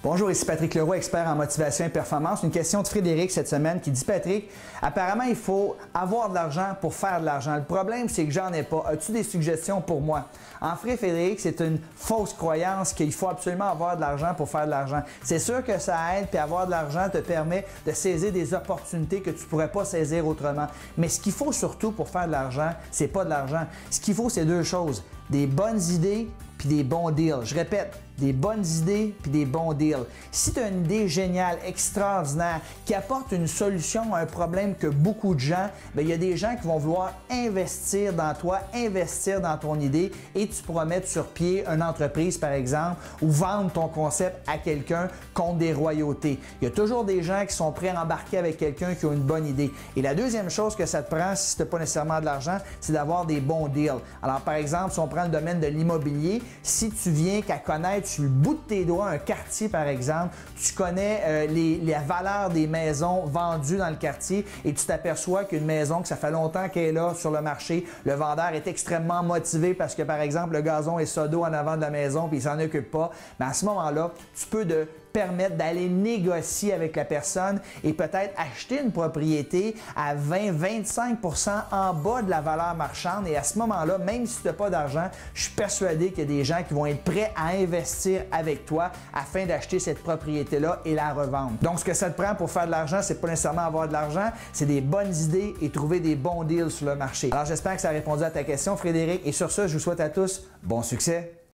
Bonjour, ici Patrick Leroy, expert en motivation et performance. Une question de Frédéric cette semaine qui dit: Patrick, apparemment il faut avoir de l'argent pour faire de l'argent. Le problème, c'est que j'en ai pas. As-tu des suggestions pour moi? En fait, Frédéric, c'est une fausse croyance qu'il faut absolument avoir de l'argent pour faire de l'argent. C'est sûr que ça aide, puis avoir de l'argent te permet de saisir des opportunités que tu pourrais pas saisir autrement. Mais ce qu'il faut surtout pour faire de l'argent, c'est pas de l'argent. Ce qu'il faut, c'est deux choses: des bonnes idées puis des bons deals. Je répète, des bonnes idées puis des bons deals. Si tu as une idée géniale, extraordinaire, qui apporte une solution à un problème que beaucoup de gens, il y a des gens qui vont vouloir investir dans toi, investir dans ton idée, et tu pourras mettre sur pied une entreprise, par exemple, ou vendre ton concept à quelqu'un contre des royautés. Il y a toujours des gens qui sont prêts à embarquer avec quelqu'un qui a une bonne idée. Et la deuxième chose que ça te prend, si tu n'as pas nécessairement de l'argent, c'est d'avoir des bons deals. Alors, par exemple, si on prend le domaine de l'immobilier, si tu viens qu'à connaître sur le bout de tes doigts un quartier, par exemple, tu connais la valeur des maisons vendues dans le quartier et tu t'aperçois qu'une maison, que ça fait longtemps qu'elle est là sur le marché, le vendeur est extrêmement motivé parce que, par exemple, le gazon est sodo en avant de la maison puis il s'en occupe pas, mais à ce moment-là, tu peux permettre d'aller négocier avec la personne et peut-être acheter une propriété à 20-25% en bas de la valeur marchande. Et à ce moment-là, même si tu n'as pas d'argent, je suis persuadé qu'il y a des gens qui vont être prêts à investir avec toi afin d'acheter cette propriété-là et la revendre. Donc, ce que ça te prend pour faire de l'argent, c'est pas nécessairement avoir de l'argent, c'est des bonnes idées et trouver des bons deals sur le marché. Alors, j'espère que ça a répondu à ta question, Frédéric. Et sur ce, je vous souhaite à tous bon succès.